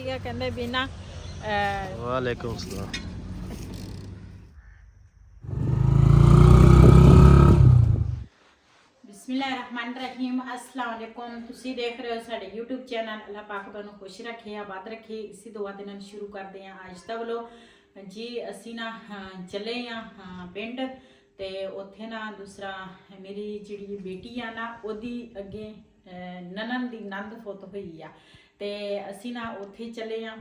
ਸੀਗਾ ਕਹਿੰਦੇ ਵੀ ਨਾ ਵਾਲੇकुम ਸਲਾਮ। बिस्मिल्लाहिर्रहमानिर्रहीम अस्सलाम वालेकुम। ਤੁਸੀਂ ਦੇਖ ਰਹੇ ਹੋ ਸਾਡੇ YouTube ਚੈਨਲ। ਅੱਲਾਹ ਪਾਕ ਤੁਹਾਨੂੰ ਖੁਸ਼ ਰੱਖੇ ਆਬਾਦ ਰੱਖੇ। ਇਸੇ ਦੁਆ ਦੇ ਨਾਲ ਸ਼ੁਰੂ ਕਰਦੇ ਹਾਂ ਅੱਜ ਦਾ ਵਲੋਗ। ਜੀ ਅਸੀਂ ਨਾ ਚੱਲੇ ਆ ਪਿੰਡ ਤੇ ਉੱਥੇ ਨਾ ਦੂਸਰਾ ਮੇਰੀ ਜਿਹੜੀ ਬੇਟੀ ਆ ਨਾ ਉਹਦੀ ਅੱਗੇ ਨਨਨ ਦੀ ਨੰਦ ਫੁੱਤ ਹੋਈ ਆ ਤੇ ਅਸੀਂ ਨਾ ਉੱਥੇ ਚੱਲੇ ਆ।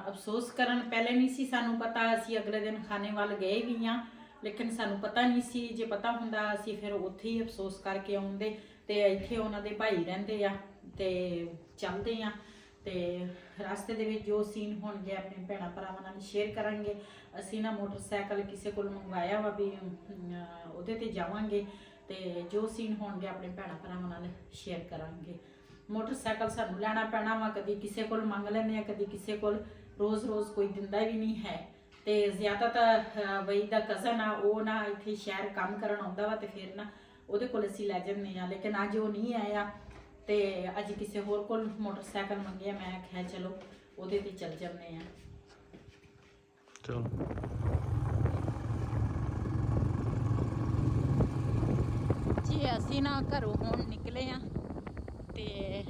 ਅਫਸੋਸ ਕਰਨ ਪਹਿਲੇ ਨਹੀਂ ਸੀ ਸਾਨੂੰ ਪਤਾ, ਅਸੀਂ ਅਗਲੇ ਦਿਨ ਖਾਣੇ ਵੱਲ ਗਏ ਵੀ ਆ ਲੇਕਿਨ ਸਾਨੂੰ ਪਤਾ ਨਹੀਂ ਸੀ। ਜੇ ਪਤਾ ਹੁੰਦਾ ਅਸੀਂ ਫਿਰ ਉੱਥੇ ਹੀ ਅਫਸੋਸ ਕਰਕੇ ਆਉਂਦੇ ਤੇ ਇੱਥੇ ਉਹਨਾਂ ਦੇ ਭਾਈ ਰਹਿੰਦੇ ਆ ਤੇ ਚੱਲਦੇ ਆ ਤੇ ਰਸਤੇ ਦੇ ਵਿੱਚ ਜੋ ਸੀਨ ਹੋਣਗੇ ਆਪਣੇ ਭੈਣਾਂ ਭਰਾਵਾਂ ਨਾਲ ਸ਼ੇਅਰ ਕਰਾਂਗੇ। ਅਸੀਂ ਨਾ ਮੋਟਰਸਾਈਕਲ ਕਿਸੇ ਕੋਲ ਮੰਗਵਾਇਆ ਵਾ ਵੀ ਉਹਦੇ ਤੇ ਜਾਵਾਂਗੇ ਤੇ ਜੋ ਸੀਨ ਹੋਣਗੇ ਆਪਣੇ ਭੈਣਾਂ ਭਰਾਵਾਂ ਨਾਲ ਸ਼ੇਅਰ ਕਰਾਂਗੇ। ਮੋਟਰਸਾਈਕਲ ਸਾਨੂੰ ਲੈਣਾ ਪੈਣਾ ਵਾ, ਕਦੀ ਕਿਸੇ ਕੋਲ ਮੰਗ ਲੈਂਦੇ ਆ, ਕਦੀ ਕਿਸੇ ਕੋਲ। ਰੋਜ਼ ਰੋਜ਼ ਕੋਈ ਦਿੰਦਾ ਵੀ ਨਹੀਂ ਹੈ ਤੇ ਜ਼ਿਆਦਾਤਰ ਵਈ ਦਾ ਕਜ਼ਨ ਆ ਉਹ ਨਾ ਇੱਥੇ ਸ਼ਹਿਰ ਕੰਮ ਕਰਨ ਆਉਂਦਾ ਵਾ ਤੇ ਫਿਰ ਨਾ ਉਹਦੇ ਕੋਲ ਅਸੀਂ ਲੈ ਜਾਂਦੇ ਆ ਲੇਕਿਨ ਅੱਜ ਉਹ ਨਹੀਂ ਆਇਆ ਤੇ ਅੱਜ ਕਿਸੇ ਹੋਰ ਕੋਲ ਮੋਟਰਸਾਈਕਲ ਮੰਗਿਆ। ਮੈਂ ਆਖਿਆ ਚਲੋ ਉਹਦੇ ਤੇ ਚੱਲ ਜਾਂਦੇ ਆ। ਚਲੋ ਜੀ ਅਸੀਂ ਨਾ ਘਰੋਂ ਹੁਣ ਨਿਕਲੇ ਆ ਤੇ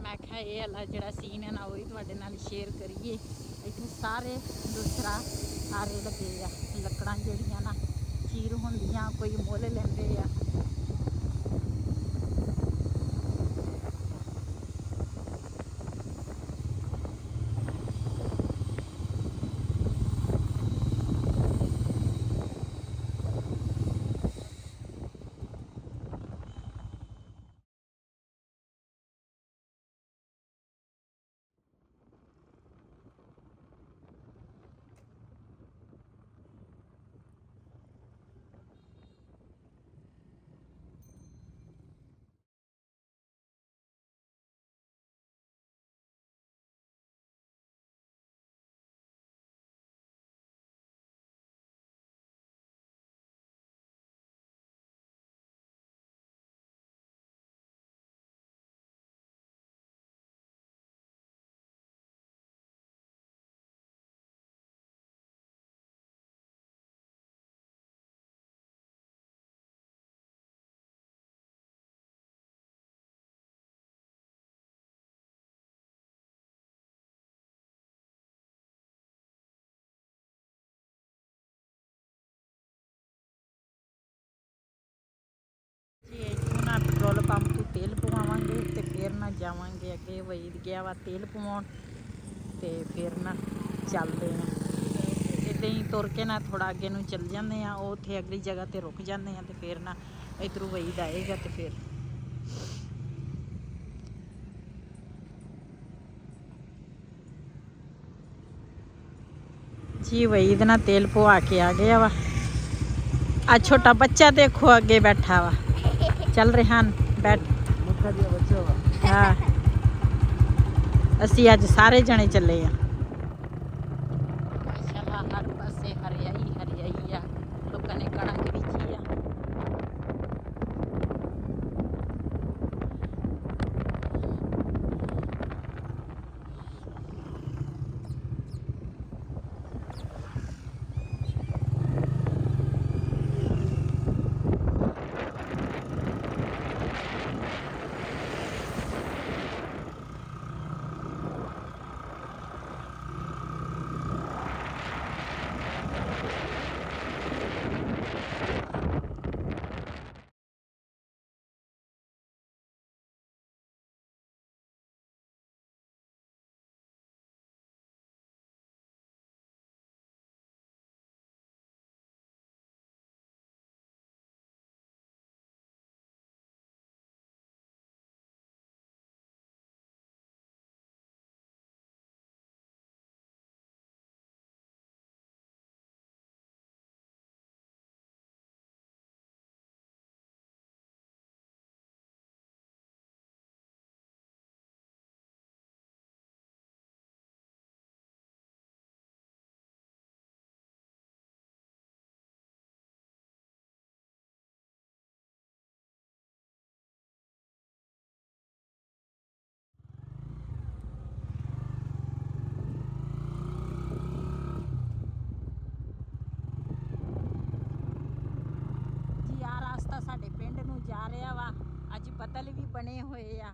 ਮੈਂ ਕਿਹਾ ਇਹ ਵਾਲਾ ਜਿਹੜਾ ਸੀਨ ਹੈ ਨਾ ਉਹ ਹੀ ਤੁਹਾਡੇ ਨਾਲ ਸ਼ੇਅਰ ਕਰੀਏ। ਇੱਥੇ ਸਾਰੇ ਦੂਸਰਾ ਆਰੇ ਲੱਗੇ ਆ, ਲੱਕੜਾਂ ਜਿਹੜੀਆਂ ਨਾ ਚੀਰ ਹੁੰਦੀਆਂ ਕੋਈ ਮੁੱਲ ਲੈਂਦੇ ਆ। ਨਾ ਪੈਟਰੋਲ ਪੰਪ ਤੋਂ ਤੇਲ ਪਵਾਵਾਂਗੇ ਤੇ ਫਿਰ ਨਾ ਜਾਵਾਂਗੇ ਅੱਗੇ। ਵਈਦ ਗਿਆ ਵਾ ਤੇਲ ਪਵਾਉਣ ਤੇ ਫਿਰ ਨਾ ਚੱਲਦੇ ਆ। ਇੱਦਾਂ ਹੀ ਤੁਰ ਕੇ ਨਾ ਥੋੜਾ ਅੱਗੇ ਨੂੰ ਚੱਲ ਜਾਂਦੇ ਆ। ਉਹ ਉੱਥੇ ਅਗਲੀ ਜਗ੍ਹਾ ਤੇ ਰੁਕ ਜਾਂਦੇ ਆ ਤੇ ਫਿਰ ਨਾ ਇੱਧਰੋਂ ਵਈਦ ਆਏਗਾ ਤੇ ਫਿਰ ਜੀ ਵਈਦ ਨਾ ਤੇਲ ਪਵਾ ਕੇ ਆ ਗਿਆ ਵਾ। ਆ ਛੋਟਾ ਬੱਚਾ ਦੇਖੋ ਅੱਗੇ ਬੈਠਾ ਵਾ। ਚੱਲ ਰਿਹਾ ਬੈਠ। ਹਾਂ ਅਸੀਂ ਅੱਜ ਸਾਰੇ ਜਣੇ ਚੱਲੇ ਆ। ਮਾਸ਼ਾਅੱਲਾ ਹਰ ਪਾਸੇ ਹਰਿਆਈ ਹਰਿਆਈ ਆ, ਲੋਕਾਂ ਨੇ ਕਣਕ ਬੀਜੀ ਆ। ਸਾਡੇ ਪਿੰਡ ਨੂੰ ਜਾ ਰਿਹਾ ਵਾ। ਅੱਜ ਬੱਦਲ ਵੀ ਬਣੇ ਹੋਏ ਆ।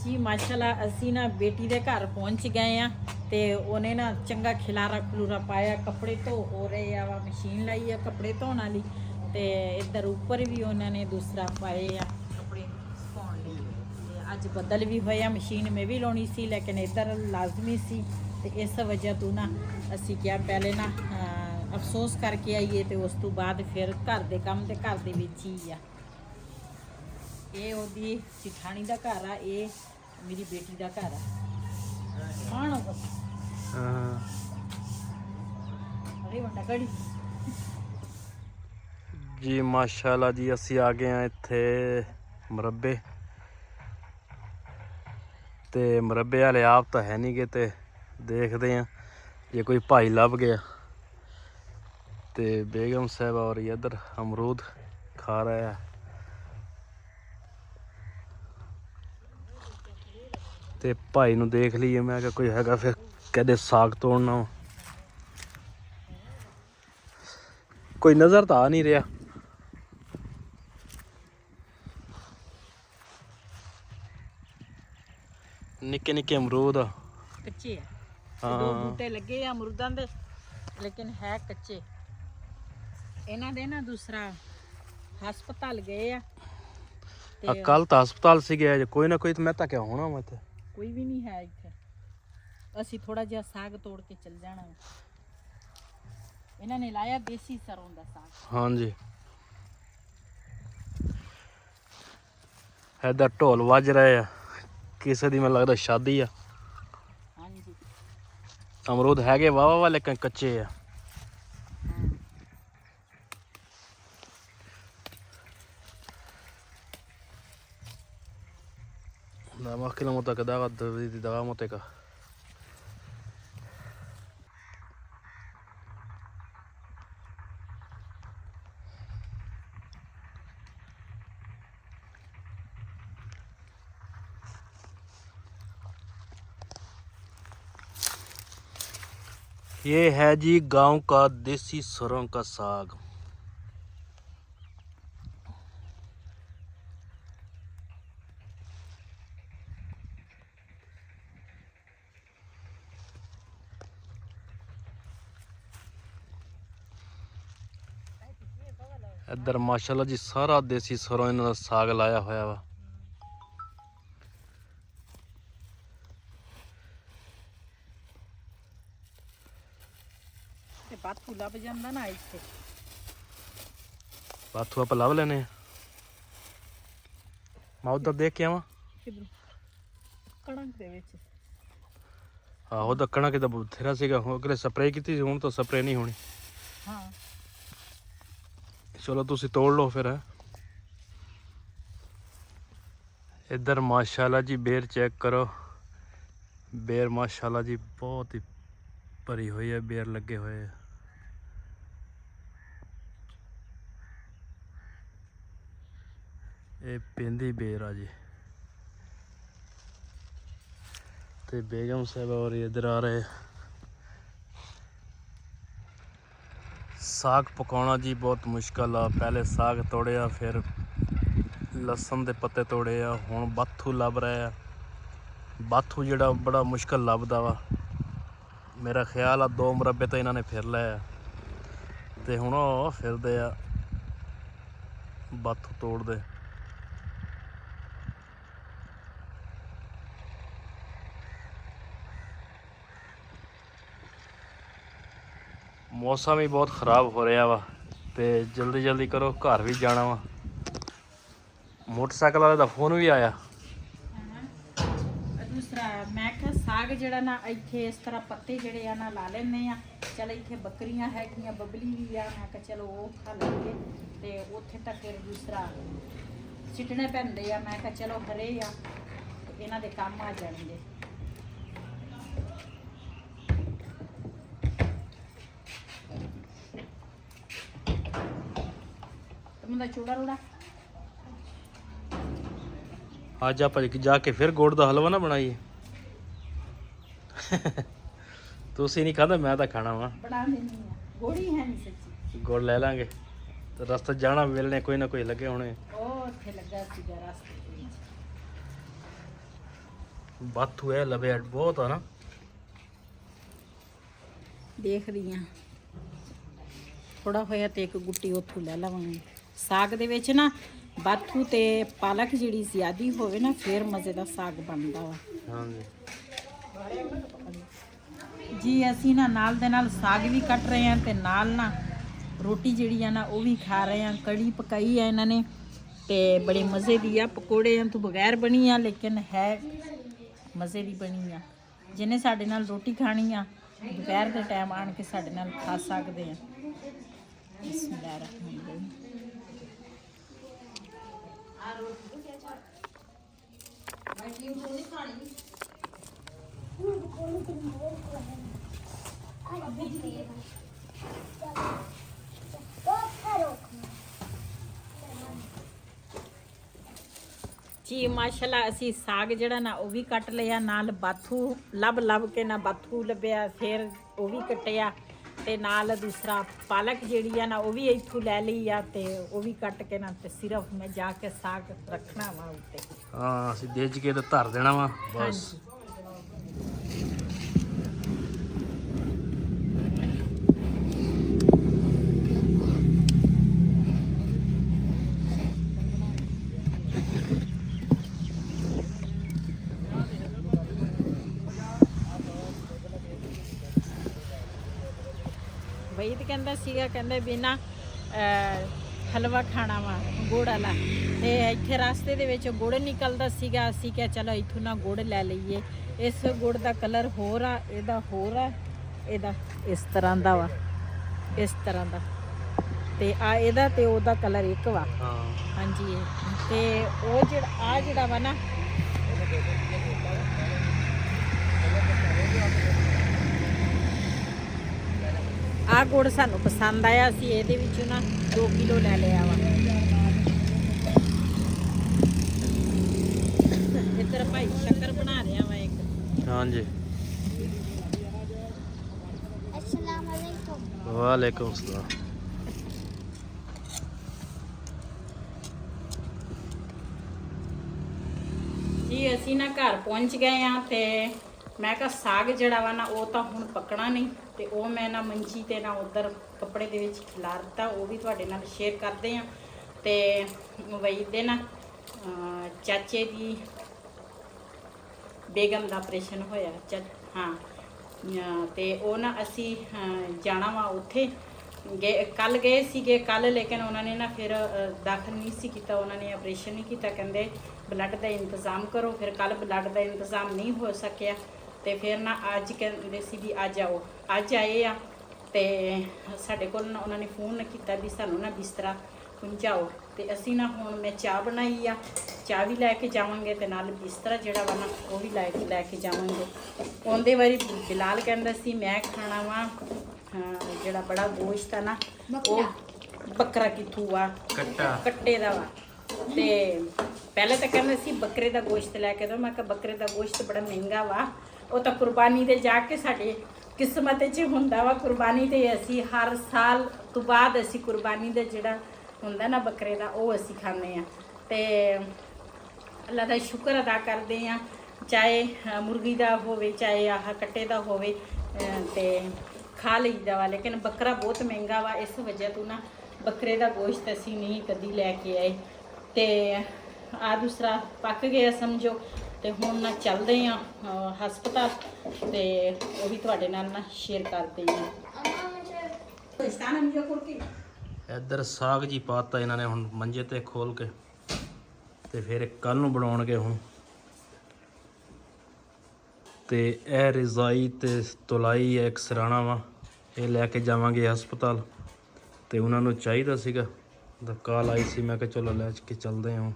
ਜੀ ਮਾਸ਼ਾਅੱਲਾ ਅਸੀਂ ਨਾ ਬੇਟੀ ਦੇ ਘਰ ਪਹੁੰਚ ਗਏ ਆ ਤੇ ਉਹਨੇ ਨਾ ਚੰਗਾ ਖਿਲਾਰਾ ਖਲੂਰਾ ਪਾਇਆ। ਕੱਪੜੇ ਧੋ ਹੋ ਰਹੇ ਆ ਵਾ, ਮਸ਼ੀਨ ਲਾਈ ਆ ਕੱਪੜੇ ਧੋਣ ਵਾਲੀ ਤੇ ਇੱਧਰ ਉੱਪਰ ਵੀ ਉਹਨਾਂ ਨੇ ਦੂਸਰਾ ਪਾਏ ਆ ਕੱਪੜੇ ਸੁਕਾਉਣ ਲਈ। ਤੇ ਅੱਜ ਬੱਦਲ ਵੀ ਹੋਇਆ, ਮਸ਼ੀਨ ਮੈਂ ਵੀ ਲਾਉਣੀ ਸੀ ਲੇਕਿਨ ਇੱਧਰ ਲਾਜ਼ਮੀ ਸੀ ਤੇ ਇਸ ਵਜ੍ਹਾ ਤੋਂ ਨਾ ਅਸੀਂ ਕਿਹਾ ਪਹਿਲੇ ਨਾ ਅਫਸੋਸ ਕਰਕੇ ਆਈਏ ਤੇ ਉਸ ਤੋਂ ਬਾਅਦ ਫਿਰ ਘਰ ਦੇ ਕੰਮ ਤੇ ਘਰ ਦੇ ਵਿੱਚ ਹੀ ਆ। ਇਹ ਉਹਦੀ ਜਠਾਣੀ ਦਾ ਘਰ ਆ, ਇਹ ਮੇਰੀ ਬੇਟੀ ਦਾ ਘਰ ਆ। ਆਣੋ ਬਸ ਅਰੇ ਵੰਡਾ ਗੜੀ ਜੀ ਮਾਸ਼ਾਅੱਲਾ ਜੀ ਅਸੀਂ ਆ ਗਏ ਆ ਇੱਥੇ ਮੁਰੱਬੇ ਤੇ ਮੁਰੱਬੇ ਵਾਲੇ ਆਪ ਤਾਂ ਹੈ ਨਹੀਂ ਗੇ ਤੇ ਦੇਖਦੇ ਆ ਜੇ ਕੋਈ ਭਾਈ ਲੱਭ ਗਿਆ ਤੇ ਬੇਗਮ ਸਾਹਿਬ ਔਰ ਇੱਧਰ ਅਮਰੂਦ ਖਾ ਰਹੇ ਆ ਤੇ ਭਾਈ ਨੂੰ ਦੇਖ ਲਈਏ। ਮੈਂ ਕਿਹਾ ਕੋਈ ਹੈਗਾ ਫਿਰ ਕਹਿੰਦੇ ਸਾਗ ਤੋੜਨਾ ਵਾ। ਕੋਈ ਨਜ਼ਰ ਤਾਂ ਆ ਨਹੀਂ ਰਿਹਾ। ਨਿੱਕੇ ਨਿੱਕੇ ਅਮਰੂਦ ਆ, ਕੱਚੇ ਆ। ਹਾਂ। ਦੋ ਬੂਟੇ ਲੱਗੇ ਆ ਅਮਰੂਦਾਂ ਦੇ ਲੇਕਿਨ ਹੈ ਕੱਚੇ। ਇਹਨਾਂ ਦੇ ਨਾ ਦੂਸਰਾ ਹਸਪਤਾਲ ਗਏ ਆ ਤੇ ਕੱਲ ਤਾਂ ਹਸਪਤਾਲ ਸੀਗੇ ਅੱਜ ਕੋਈ ਨਾ ਕੋਈ ਤਾਂ ਮੈਂ ਤਾਂ ਕਿਹਾ ਹੋਣਾ ਵਾ ਇੱਥੇ। ਕੋਈ ਵੀ ਨਹੀਂ ਹੈ ਇੱਥੇ। ਅਸੀਂ ਥੋੜਾ ਜਿਹਾ ਸਾਗ ਤੋੜ ਕੇ ਚੱਲ ਜਾਣਾ। ਇਹਨਾਂ ਨੇ ਲਾਇਆ ਦੇਸੀ ਸਰੋਂ ਦਾ ਸਾਗ। ਹਾਂਜੀ ਇੱਧਰ ਢੋਲ ਵੱਜ ਰਹੇ ਆ, ਕਿਸੇ ਦੀ ਮੈਨੂੰ ਲੱਗਦਾ ਸ਼ਾਦੀ ਆ। ਹਾਂਜੀ ਅਮਰੂਦ ਹੈਗੇ ਵਾਹ ਵਾਹ ਲੇਕਿਨ ਕੱਚੇ ਆ। Nada más que la moto que daba moteca. ये है जी गांव का देसी सरों का साग। इधर माशाल्लाह जी सारा देसी सरों इन्हों दा साग लाया होया वा। ਬਾਥੂ ਲੱਭ ਜਾਂਦਾ ਨਾ ਇੱਥੇ। ਬਾਥੂ ਆਪਾਂ ਲੱਭ ਲੈਨੇ ਆ। ਮੈਂ ਉਧਰ ਦੇਖ ਕੇ ਆਵਾਂ ਕਿਧਰ ਕਣਕ ਦੇ ਵਿੱਚ। ਆਹੋ ਦੱਕਣਾ ਕਿਦਾ ਬਥੇਰਾ ਸੀਗਾ। ਉਹ ਅਗਲੇ ਸਪਰੇਅ ਕੀਤੀ ਸੀ, ਹੁਣ ਤਾਂ ਸਪਰੇਅ ਨਹੀਂ ਹੋਣੀ। ਹਾਂ ਚਲੋ ਤੁਸੀਂ ਤੋੜ ਲਓ ਫਿਰ। ਇੱਧਰ ਮਾਸ਼ਾਅੱਲਾ ਜੀ ਬੇਰ ਚੈੱਕ ਕਰੋ। ਬੇਰ ਮਾਸ਼ਾਅੱਲਾ ਜੀ ਬਹੁਤ ਹੀ ਭਰੀ ਹੋਈ ਹੈ, ਬੇਰ ਲੱਗੇ ਹੋਏ ਆ। ਇਹ ਪਿੰਦੀ ਬੇਰ ਆ ਜੀ ਤੇ ਬੇਗਮ ਸਾਹਿਬ ਔਰ ਇੱਧਰ ਆ ਰਹੇ। ਸਾਗ ਪਕਾਉਣਾ ਜੀ ਬਹੁਤ ਮੁਸ਼ਕਲ ਆ। ਪਹਿਲੇ ਸਾਗ ਤੋੜਿਆ, ਫਿਰ ਲਸਣ ਦੇ ਪੱਤੇ ਤੋੜੇ ਆ, ਹੁਣ ਬਾਥੂ ਲੱਭ ਰਹੇ ਆ। ਬਾਥੂ ਜਿਹੜਾ ਬੜਾ ਮੁਸ਼ਕਲ ਲੱਭਦਾ ਵਾ। ਮੇਰਾ ਖਿਆਲ ਆ 2 ਮੁਰੱਬੇ ਤਾਂ ਇਹਨਾਂ ਨੇ ਫਿਰ ਲਏ ਆ ਤੇ ਹੁਣ ਉਹ ਫਿਰਦੇ ਆ ਬਾਥੂ ਤੋੜਦੇ। ਮੌਸਮ ਵੀ ਬਹੁਤ ਖਰਾਬ ਹੋ ਰਿਹਾ ਵਾ ਤੇ ਜਲਦੀ ਜਲਦੀ ਕਰੋ, ਘਰ ਵੀ ਜਾਣਾ ਵਾ। ਮੋਟਰਸਾਈਕਲ ਵਾਲੇ ਦਾ ਫੋਨ ਵੀ ਆਇਆ। ਦੂਸਰਾ ਮੈਂ ਕਿਹਾ ਸਾਗ ਜਿਹੜਾ ਨਾ ਇੱਥੇ ਇਸ ਤਰ੍ਹਾਂ ਪੱਤੇ ਜਿਹੜੇ ਆ ਨਾ ਲਾ ਲੈਂਦੇ ਆ। ਚਲ ਇੱਥੇ ਬੱਕਰੀਆਂ ਹੈਗੀਆਂ, ਬਬਲੀ ਵੀ ਆ, ਮੈਂ ਕਿਹਾ ਚਲੋ ਉਹ ਖਾ ਲੈਂਦੇ ਤੇ ਉੱਥੇ ਤਾਂ ਫਿਰ ਦੂਸਰਾ ਸਿੱਟਣੇ ਪੈਂਦੇ ਆ। ਮੈਂ ਕਿਹਾ ਚਲੋ ਹਰੇ ਆ ਇਹਨਾਂ ਦੇ ਕੰਮ ਆ ਜਾਣਗੇ। ਦਾ ਚੂੜਾ ਰੂੜਾ ਅੱਜ ਆਪਾਂ ਜਾ ਕੇ ਫਿਰ ਗੁੜ ਦਾ ਹਲਵਾ ਨਾ ਬਣਾਈਏ। ਤੁਸੀਂ ਨਹੀਂ ਖਾਂਦਾ, ਮੈਂ ਤਾਂ ਖਾਣਾ ਵਾ। ਬਣਾ ਲੈਣੀ ਆ, ਗੋੜੀ ਹੈ ਨਹੀਂ ਸੱਚੀ। ਗੁੜ ਲੈ ਲਾਂਗੇ ਤੇ ਰਸਤੇ ਜਾਣਾ ਵੇਲਣੇ ਕੋਈ ਨਾ ਕੋਈ ਲੱਗੇ ਹੋਣੇ। ਉਹ ਉੱਥੇ ਲੱਗਾ ਸੀਗਾ ਰਸਤੇ ਦੇ ਵਿੱਚ। ਬਾਥੂ ਹੈ ਲਵੇ ਬਹੁਤ ਆ ਨਾ। ਦੇਖਦੀ ਆ ਥੋੜਾ ਹੋਇਆ ਤੇ ਇੱਕ ਗੁੱਟੀ ਉੱਥੋਂ ਲੈ ਲਵਾਂਗੇ। ਸਾਗ ਦੇ ਵਿੱਚ ਨਾ ਬਾਥੂ ਤੇ ਪਾਲਕ ਜਿਹੜੀ ਜ਼ਿਆਦੀ ਹੋਵੇ ਨਾ ਫਿਰ ਮਜ਼ੇ ਦਾ ਸਾਗ ਬਣਦਾ ਵਾ। ਹਾਂਜੀ ਜੀ ਅਸੀਂ ਨਾ ਨਾਲ ਦੇ ਨਾਲ ਸਾਗ ਵੀ ਕੱਟ ਰਹੇ ਹਾਂ ਤੇ ਨਾਲ ਨਾ ਰੋਟੀ ਜਿਹੜੀ ਆ ਨਾ ਉਹ ਵੀ ਖਾ ਰਹੇ ਹਾਂ। ਕੜੀ ਪਕਾਈ ਆ ਇਹਨਾਂ ਨੇ ਤੇ ਬੜੇ ਮਜ਼ੇ ਦੀ ਆ। ਪਕੌੜਿਆਂ ਤੋਂ ਬਗੈਰ ਬਣੀ ਆ ਲੇਕਿਨ ਹੈ ਮਜ਼ੇ ਦੀ ਬਣੀ ਆ। ਜਿਹਨੇ ਸਾਡੇ ਨਾਲ ਰੋਟੀ ਖਾਣੀ ਆ ਦੁਪਹਿਰ ਦੇ ਟਾਈਮ ਆਣ ਕੇ ਸਾਡੇ ਨਾਲ ਖਾ ਸਕਦੇ ਆ। ਬਿਸਮਿਲ੍ਲਾਹਿਰ ਰਹਿਮਾਨਿਰ ਰਹੀਮ। ਜੀ ਮਾਸ਼ਾਅੱਲਾ ਅਸੀਂ ਸਾਗ ਜਿਹੜਾ ਨਾ ਉਹ ਵੀ ਕੱਟ ਲਿਆ, ਨਾਲ ਬਾਥੂ ਲੱਭ ਕੇ ਨਾ ਬਾਥੂ ਲੱਭਿਆ, ਫਿਰ ਉਹ ਵੀ ਕੱਟਿਆ ਤੇ ਨਾਲ ਦੂਸਰਾ ਪਾਲਕ ਜਿਹੜੀ ਆ ਨਾ ਉਹ ਵੀ ਇੱਥੋਂ ਲੈ ਲਈ ਆ ਤੇ ਉਹ ਵੀ ਕੱਟ ਕੇ ਨਾ ਤੇ ਸਿਰਫ ਮੈਂ ਜਾ ਕੇ ਸਾਗ ਰੱਖਣਾ ਵਾ ਉੱਤੇ। ਹਾਂ ਅਸੀਂ ਦੇਜ ਕੇ ਤੇ ਧਰ ਦੇਣਾ ਵਾ ਬਸ। ਵਈ ਤੇ ਕਹਿੰਦਾ ਸੀਗਾ, ਕਹਿੰਦੇ ਵੀ ਨਾ ਹਲਵਾ ਖਾਣਾ ਵਾ ਗੁੜ ਵਾਲਾ ਤੇ ਇੱਥੇ ਰਸਤੇ ਦੇ ਵਿੱਚ ਗੁੜ ਨਿਕਲਦਾ ਸੀਗਾ। ਅਸੀਂ ਕਿਹਾ ਚਲੋ ਇੱਥੋਂ ਨਾ ਗੁੜ ਲੈ ਲਈਏ। ਇਸ ਗੁੜ ਦਾ ਕਲਰ ਹੋਰ ਆ, ਇਹਦਾ ਹੋਰ ਆ, ਇਹਦਾ ਇਸ ਤਰ੍ਹਾਂ ਦਾ ਵਾ, ਇਸ ਤਰ੍ਹਾਂ ਦਾ ਤੇ ਆ ਇਹਦਾ ਤੇ ਉਹਦਾ ਕਲਰ ਇੱਕ ਵਾ। ਹਾਂਜੀ ਤੇ ਉਹ ਜਿਹੜਾ ਵਾ ਨਾ ਆ ਗੁੜ ਸਾਨੂੰ ਪਸੰਦ ਆਇਆ। ਅਸੀਂ ਇਹਦੇ ਵਿੱਚੋਂ ਨਾ 2 ਕਿਲੋ ਲੈ ਲਿਆ ਵਾ। ਇੱਧਰ ਭਾਈ ਸ਼ੱਕਰ ਬਣਾ ਰਿਹਾ ਵਾ ਇੱਕ। ਹਾਂਜੀ अस्सलाम वालेकुम। ਵਾਲੇਕੁਮ ਸਲਾਮ। ਜੀ ਅਸੀਂ ਨਾ ਘਰ ਪਹੁੰਚ ਗਏ ਆ ਤੇ ਮੈਂ ਕਿਹਾ ਸਾਗ ਜਿਹੜਾ ਵਾ ਨਾ ਉਹ ਤਾਂ ਹੁਣ ਪੱਕਣਾ ਨਹੀਂ ਤੇ ਉਹ ਮੈਂ ਨਾ ਮੰਜੀ ਤੇ ਨਾ ਉਧਰ ਕੱਪੜੇ ਦੇ ਵਿੱਚ ਖਿਲਾਰ ਦਿੱਤਾ। ਉਹ ਵੀ ਤੁਹਾਡੇ ਨਾਲ ਸ਼ੇਅਰ ਕਰਦੇ ਆ। ਤੇ ਵਈ ਦੇ ਨਾ ਚਾਚੇ ਦੀ ਬੇਗਮ ਦਾ ਆਪਰੇਸ਼ਨ ਹੋਇਆ। ਹਾਂ ਤੇ ਉਹ ਨਾ ਅਸੀਂ ਜਾਣਾ ਵਾ ਉੱਥੇ ਕੱਲ ਗਏ ਸੀਗੇ ਕੱਲ, ਲੇਕਿਨ ਉਹਨਾਂ ਨੇ ਨਾ ਫਿਰ ਦਾਖਲ ਨਹੀਂ ਸੀ ਕੀਤਾ, ਉਹਨਾਂ ਨੇ ਆਪਰੇਸ਼ਨ ਨਹੀਂ ਕੀਤਾ। ਕਹਿੰਦੇ ਬਲੱਡ ਦਾ ਇੰਤਜ਼ਾਮ ਕਰੋ। ਫਿਰ ਕੱਲ ਬਲੱਡ ਦਾ ਇੰਤਜ਼ਾਮ ਨਹੀਂ ਹੋ ਸਕਿਆ ਤੇ ਫਿਰ ਨਾ ਅੱਜ ਕਹਿੰਦੇ ਸੀ ਵੀ ਅੱਜ ਆਓ। ਅੱਜ ਆਏ ਆ ਤੇ ਸਾਡੇ ਕੋਲ ਨਾ ਉਹਨਾਂ ਨੇ ਫੋਨ ਕੀਤਾ ਵੀ ਸਾਨੂੰ ਨਾ ਬਿਸਤਰਾ ਪਹੁੰਚਾਓ ਤੇ ਅਸੀਂ ਨਾ ਹੁਣ ਮੈਂ ਚਾਹ ਬਣਾਈ ਆ, ਚਾਹ ਵੀ ਲੈ ਕੇ ਜਾਵਾਂਗੇ ਤੇ ਨਾਲ ਬਿਸਤਰਾ ਜਿਹੜਾ ਵਾ ਨਾ ਉਹ ਵੀ ਲੈ ਕੇ ਜਾਵਾਂਗੇ। ਉਹਦੇ ਵਾਰੀ ਬਿਲਾਲ ਕਹਿੰਦਾ ਸੀ ਮੈਂ ਖਾਣਾ ਵਾ ਜਿਹੜਾ ਬੜਾ ਗੋਸ਼ਤ ਆ ਨਾ ਉਹ ਬੱਕਰਾ ਕਿੱਥੋਂ ਆ, ਕੱਟੇ ਦਾ ਵਾ। ਤੇ ਪਹਿਲੇ ਤਾਂ ਕਹਿੰਦੇ ਸੀ ਬੱਕਰੇ ਦਾ ਗੋਸ਼ਤ ਲੈ ਕੇ ਦੋ। ਮੈਂ ਕਿਹਾ ਬੱਕਰੇ ਦਾ ਗੋਸ਼ਤ ਬੜਾ ਮਹਿੰਗਾ ਵਾ, ਉਹ ਤਾਂ ਕੁਰਬਾਨੀ ਤੇ ਜਾ ਕੇ ਸਾਡੇ ਕਿਸਮਤ 'ਚ ਹੁੰਦਾ ਵਾ। ਕੁਰਬਾਨੀ ਤੇ ਅਸੀਂ ਹਰ ਸਾਲ ਤੋਂ ਬਾਅਦ ਅਸੀਂ ਕੁਰਬਾਨੀ ਦਾ ਜਿਹੜਾ ਹੁੰਦਾ ਨਾ ਬੱਕਰੇ ਦਾ ਉਹ ਅਸੀਂ ਖਾਂਦੇ ਆ ਤੇ ਅੱਲਾ ਦਾ ਸ਼ੁਕਰ ਅਦਾ ਕਰਦੇ ਆ। ਚਾਹੇ ਮੁਰਗੀ ਦਾ ਹੋਵੇ ਚਾਹੇ ਆਹ ਕੱਟੇ ਦਾ ਹੋਵੇ ਤੇ ਖਾ ਲਈਦਾ ਵਾ, ਲੇਕਿਨ ਬੱਕਰਾ ਬਹੁਤ ਮਹਿੰਗਾ ਵਾ। ਇਸ ਵਜ੍ਹਾ ਤੋਂ ਨਾ ਬੱਕਰੇ ਦਾ ਗੋਸ਼ਤ ਅਸੀਂ ਨਹੀਂ ਕਦੀ ਲੈ ਕੇ ਆਏ। ਤੇ ਆ ਦੂਸਰਾ ਪੱਕ ਗਿਆ ਸਮਝੋ ਤੇ ਹੁਣ ਨਾ ਚੱਲਦੇ ਆ ਹਸਪਤਾਲ ਤੇ ਉਹ ਵੀ ਤੁਹਾਡੇ ਨਾਲ ਨਾ ਸ਼ੇਅਰ ਕਰਦੇ ਆ। ਇੱਧਰ ਸਾਗ ਜੀ ਪਾਤਾ ਇਹਨਾਂ ਨੇ ਹੁਣ ਮੰਜੇ ਤੇ ਖੋਲ ਕੇ ਤੇ ਫਿਰ ਕੱਲ ਨੂੰ ਬਣਾਉਣਗੇ ਹੁਣ। ਤੇ ਇਹ ਰਜ਼ਾਈ ਤੇ ਤੁਲਾਈ ਇੱਕ ਸਰਾਣਾ ਵਾ, ਇਹ ਲੈ ਕੇ ਜਾਵਾਂਗੇ ਹਸਪਤਾਲ ਤੇ ਉਹਨਾਂ ਨੂੰ ਚਾਹੀਦਾ ਸੀਗਾ। ਤਾਂ ਕਾਲ ਆਈ ਸੀ, ਮੈਂ ਕਿਹਾ ਚਲੋ ਲੈ ਕੇ ਚੱਲਦੇ ਹਾਂ।